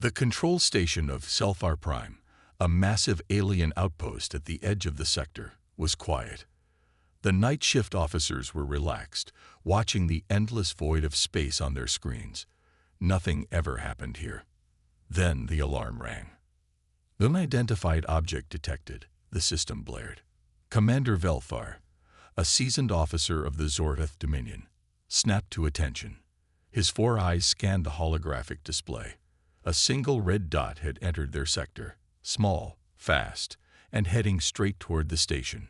The control station of Selfar Prime, a massive alien outpost at the edge of the sector, was quiet. The night shift officers were relaxed, watching the endless void of space on their screens. Nothing ever happened here. Then the alarm rang. Unidentified object detected, the system blared. Commander Velfar, a seasoned officer of the Zorvath Dominion, snapped to attention. His 4 eyes scanned the holographic display. A single red dot had entered their sector, small, fast, and heading straight toward the station.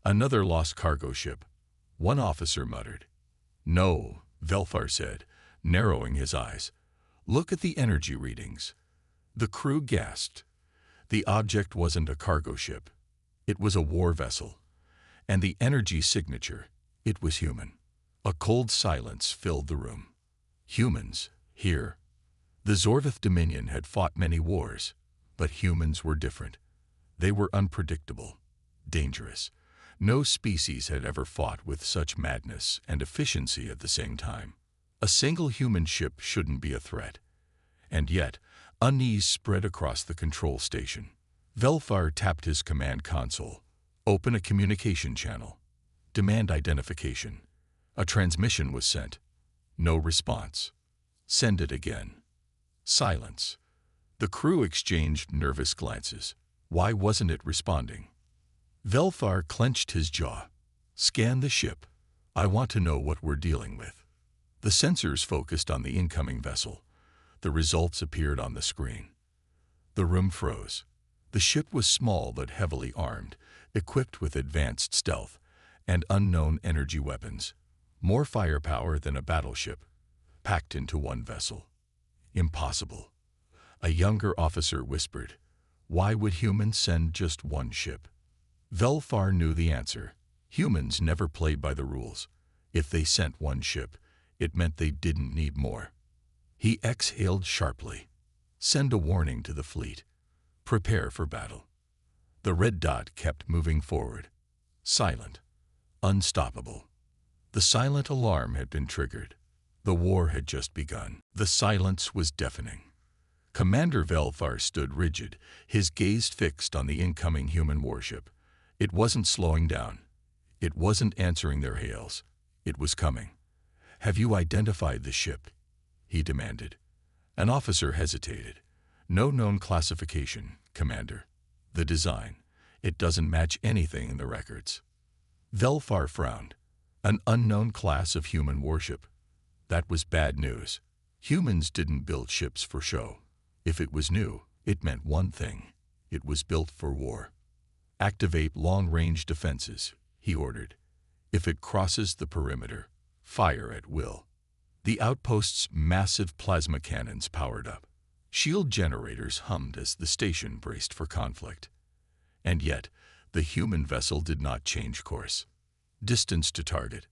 Another lost cargo ship, one officer muttered. No, Velfar said, narrowing his eyes. Look at the energy readings. The crew gasped. The object wasn't a cargo ship. It was a war vessel. And the energy signature, it was human. A cold silence filled the room. Humans, here. The Zorvath Dominion had fought many wars, but humans were different. They were unpredictable, dangerous. No species had ever fought with such madness and efficiency at the same time. A single human ship shouldn't be a threat. And yet, unease spread across the control station. Velfar tapped his command console. Open a communication channel. Demand identification. A transmission was sent. No response. Send it again. Silence. The crew exchanged nervous glances. Why wasn't it responding? Velfar clenched his jaw. Scan the ship. I want to know what we're dealing with. The sensors focused on the incoming vessel. The results appeared on the screen. The room froze. The ship was small but heavily armed, equipped with advanced stealth and unknown energy weapons. More firepower than a battleship, packed into one vessel. Impossible. A younger officer whispered, "Why would humans send just one ship?" Velfar knew the answer. Humans never played by the rules. If they sent one ship, it meant they didn't need more. He exhaled sharply. Send a warning to the fleet. Prepare for battle. The red dot kept moving forward. Silent. Unstoppable. The silent alarm had been triggered. The war had just begun. The silence was deafening. Commander Velfar stood rigid, his gaze fixed on the incoming human warship. It wasn't slowing down. It wasn't answering their hails. It was coming. "Have you identified the ship?" he demanded. An officer hesitated. "No known classification, Commander. The design. It doesn't match anything in the records." Velfar frowned. An unknown class of human warship. That was bad news. Humans didn't build ships for show. If it was new, it meant one thing. It was built for war. "Activate long-range defenses," he ordered. "If it crosses the perimeter, fire at will." The outpost's massive plasma cannons powered up. Shield generators hummed as the station braced for conflict. And yet, the human vessel did not change course. "Distance to target,"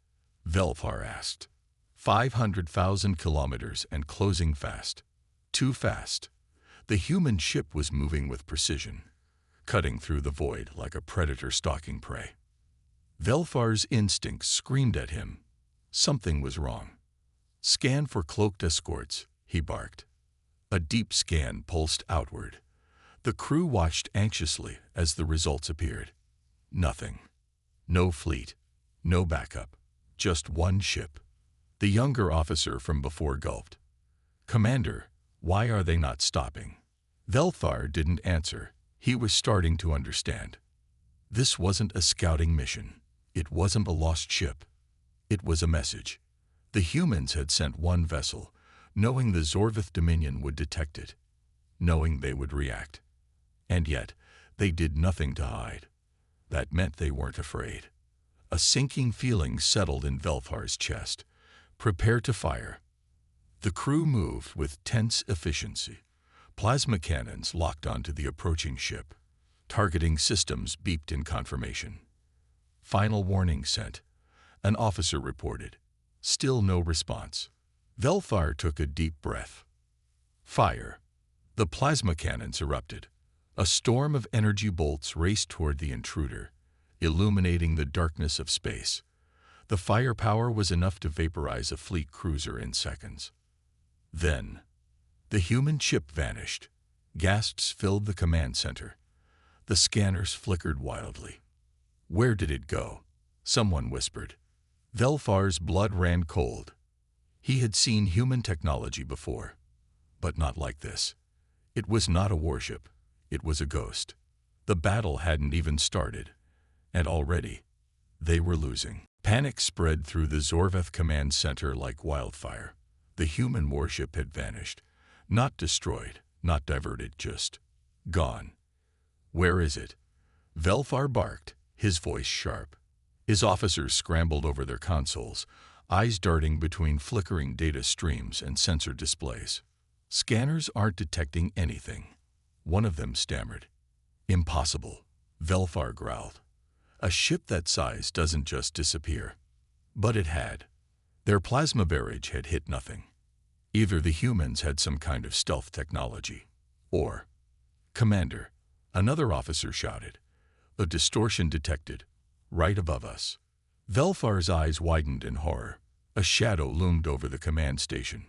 Velfar asked. 500,000 kilometers and closing fast. Too fast. The human ship was moving with precision, cutting through the void like a predator stalking prey. Velfar's instincts screamed at him. Something was wrong. "Scan for cloaked escorts," he barked. A deep scan pulsed outward. The crew watched anxiously as the results appeared. Nothing. No fleet. No backup. Just one ship. The younger officer from before gulped. "Commander, why are they not stopping?" Velfar didn't answer. He was starting to understand. This wasn't a scouting mission. It wasn't a lost ship. It was a message. The humans had sent one vessel, knowing the Zorvath Dominion would detect it, knowing they would react. And yet, they did nothing to hide. That meant they weren't afraid. A sinking feeling settled in Velfar's chest. Prepare to fire. The crew moved with tense efficiency. Plasma cannons locked onto the approaching ship. Targeting systems beeped in confirmation. Final warning sent. An officer reported. Still no response. Velfar took a deep breath. Fire. The plasma cannons erupted. A storm of energy bolts raced toward the intruder, illuminating the darkness of space. The firepower was enough to vaporize a fleet cruiser in seconds. Then, The human ship vanished. Gasps filled the command center. The scanners flickered wildly. Where did it go? Someone whispered. Velfar's blood ran cold. He had seen human technology before, but not like this. It was not a warship. It was a ghost. The battle hadn't even started, and already they were losing. Panic spread through the Zorveth command center like wildfire. The human warship had vanished. Not destroyed, not diverted, just gone. Where is it? Velfar barked, his voice sharp. His officers scrambled over their consoles, eyes darting between flickering data streams and sensor displays. Scanners aren't detecting anything. One of them stammered. Impossible, Velfar growled. A ship that size doesn't just disappear. But it had. Their plasma barrage had hit nothing. Either the humans had some kind of stealth technology, or... Commander, another officer shouted. A distortion detected, right above us. Velfar's eyes widened in horror. A shadow loomed over the command station.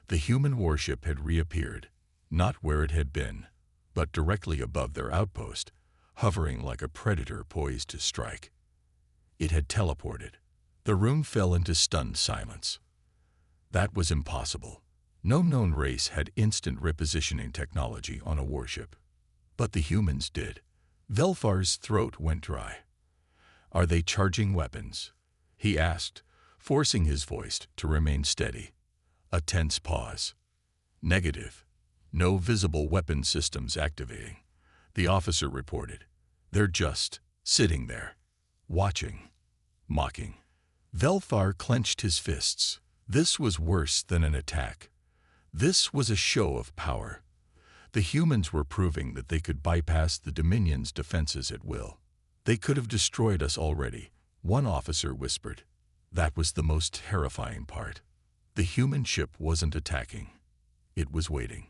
The human warship had reappeared, not where it had been, but directly above their outpost, hovering like a predator poised to strike. It had teleported. The room fell into stunned silence. That was impossible. No known race had instant repositioning technology on a warship. But the humans did. Velfar's throat went dry. Are they charging weapons? He asked, forcing his voice to remain steady. A tense pause. Negative. No visible weapon systems activating. The officer reported. They're just sitting there, watching, mocking. Velfar clenched his fists. This was worse than an attack. This was a show of power. The humans were proving that they could bypass the Dominion's defenses at will. They could have destroyed us already, one officer whispered. That was the most terrifying part. The human ship wasn't attacking. It was waiting.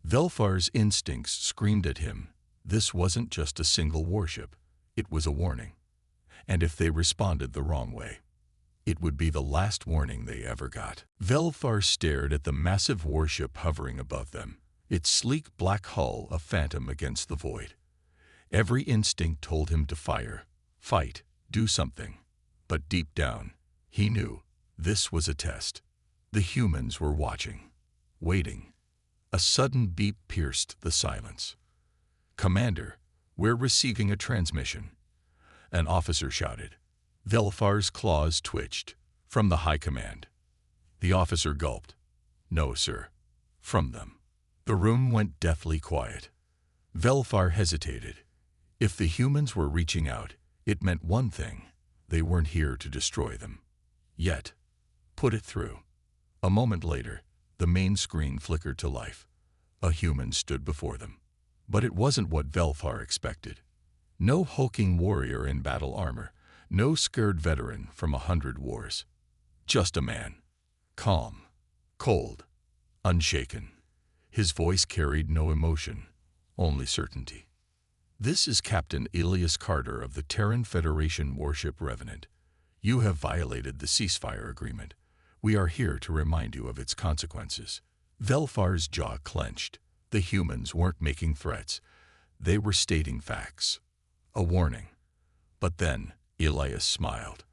Velfar's instincts screamed at him. This wasn't just a single warship. It was a warning. And if they responded the wrong way, it would be the last warning they ever got. Velfar stared at the massive warship hovering above them, its sleek black hull a phantom against the void. Every instinct told him to fire, fight, do something. But deep down, he knew this was a test. The humans were watching, waiting. A sudden beep pierced the silence. Commander, we're receiving a transmission. An officer shouted. Velfar's claws twitched. From the high command. The officer gulped. No, sir. From them. The room went deathly quiet. Velfar hesitated. If the humans were reaching out, it meant one thing. They weren't here to destroy them. Yet. Put it through. A moment later, the main screen flickered to life. A human stood before them. But it wasn't what Velfar expected. No hulking warrior in battle armor. No scared veteran from 100 wars. Just a man. Calm. Cold. Unshaken. His voice carried no emotion, only certainty. This is Captain Elias Carter of the Terran Federation warship Revenant. You have violated the ceasefire agreement. We are here to remind you of its consequences. Velfar's jaw clenched. The humans weren't making threats. They were stating facts. A warning. But then, Elias smiled.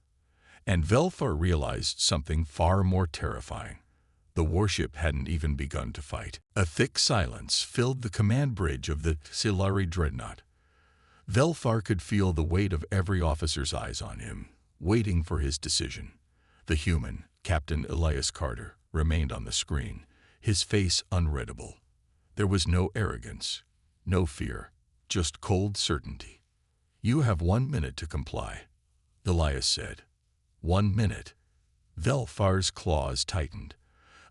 And Velfar realized something far more terrifying. The warship hadn't even begun to fight. A thick silence filled the command bridge of the Silari dreadnought. Velfar could feel the weight of every officer's eyes on him, waiting for his decision. The human, Captain Elias Carter, remained on the screen, his face unreadable. There was no arrogance, no fear, just cold certainty. You have 1 minute to comply, Elias said. 1 minute. Velfar's claws tightened.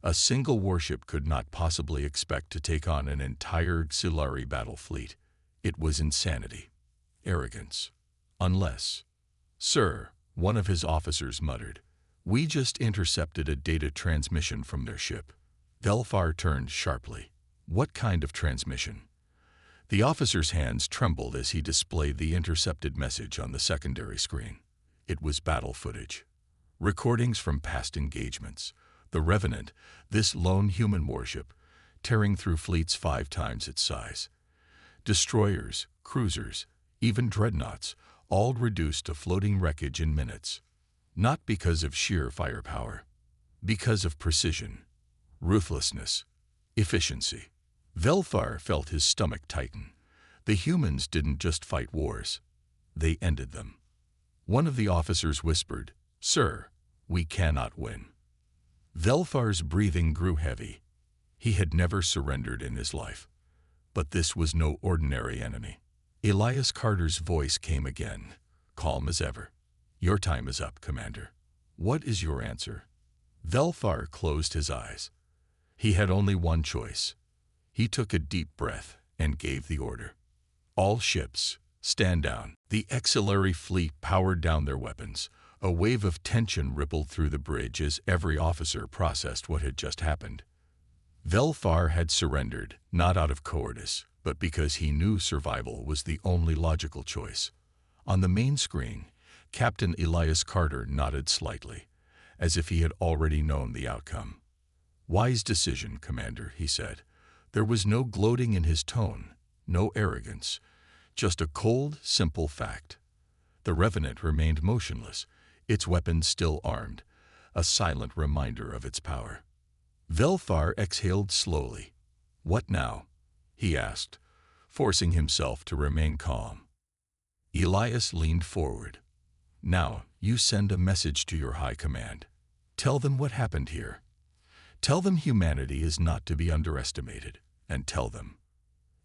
A single warship could not possibly expect to take on an entire Xilari battle fleet. It was insanity. Arrogance. Unless... Sir, one of his officers muttered. We just intercepted a data transmission from their ship. Velfar turned sharply. What kind of transmission? The officer's hands trembled as he displayed the intercepted message on the secondary screen. It was battle footage. Recordings from past engagements. The Revenant, this lone human warship, tearing through fleets 5 times its size. Destroyers, cruisers, even dreadnoughts, all reduced to floating wreckage in minutes. Not because of sheer firepower, because of precision, ruthlessness, efficiency. Velfar felt his stomach tighten. The humans didn't just fight wars, they ended them. One of the officers whispered, "Sir, we cannot win." Velfar's breathing grew heavy. He had never surrendered in his life. But this was no ordinary enemy. Elias Carter's voice came again, calm as ever. "Your time is up, Commander. What is your answer?" Velfar closed his eyes. He had only one choice. He took a deep breath and gave the order. "All ships, stand down." The auxiliary fleet powered down their weapons. A wave of tension rippled through the bridge as every officer processed what had just happened. Velfar had surrendered, not out of cowardice, but because he knew survival was the only logical choice. On the main screen, Captain Elias Carter nodded slightly, as if he had already known the outcome. "Wise decision, Commander," he said. There was no gloating in his tone, no arrogance, just a cold, simple fact. The Revenant remained motionless, its weapons still armed, a silent reminder of its power. Velfar exhaled slowly. "What now?" he asked, forcing himself to remain calm. Elias leaned forward. "Now, you send a message to your High Command. Tell them what happened here. Tell them humanity is not to be underestimated, and tell them."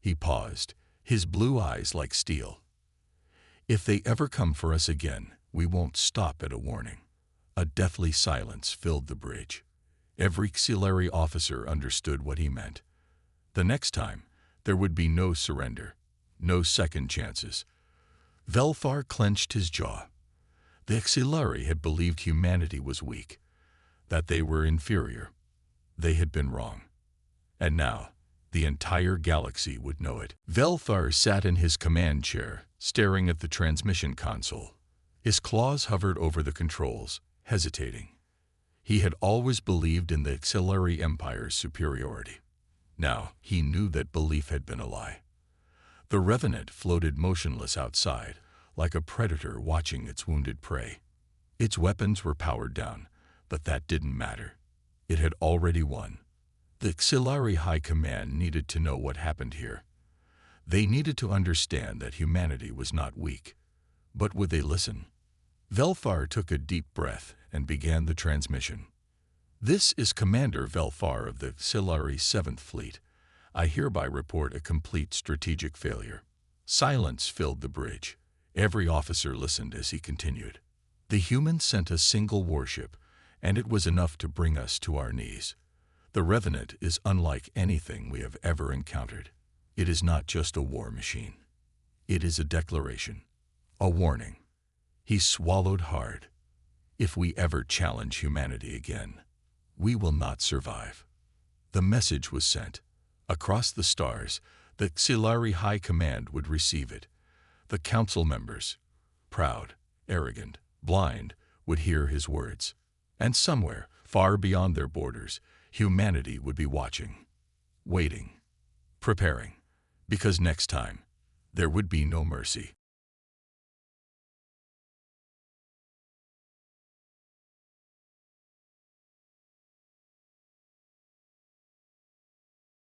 He paused, his blue eyes like steel. "If they ever come for us again, we won't stop at a warning." A deathly silence filled the bridge. Every auxiliary officer understood what he meant. The next time, there would be no surrender, no second chances. Velfar clenched his jaw. The auxiliary had believed humanity was weak, that they were inferior. They had been wrong. And now, the entire galaxy would know it. Velfar sat in his command chair, staring at the transmission console. His claws hovered over the controls, hesitating. He had always believed in the auxiliary empire's superiority. Now, he knew that belief had been a lie. The Revenant floated motionless outside, like a predator watching its wounded prey. Its weapons were powered down, but that didn't matter. It had already won. The auxiliary High Command needed to know what happened here. They needed to understand that humanity was not weak. But would they listen? Velfar took a deep breath and began the transmission. "This is Commander Velfar of the Auxiliary 7th Fleet. I hereby report a complete strategic failure." Silence filled the bridge. Every officer listened as he continued. "The humans sent a single warship, and it was enough to bring us to our knees. The Revenant is unlike anything we have ever encountered. It is not just a war machine. It is a declaration, a warning." He swallowed hard. "If we ever challenge humanity again, we will not survive." The message was sent. Across the stars, the Auxiliary High Command would receive it. The council members, proud, arrogant, blind, would hear his words. And somewhere, far beyond their borders, humanity would be watching, waiting, preparing, because next time, there would be no mercy.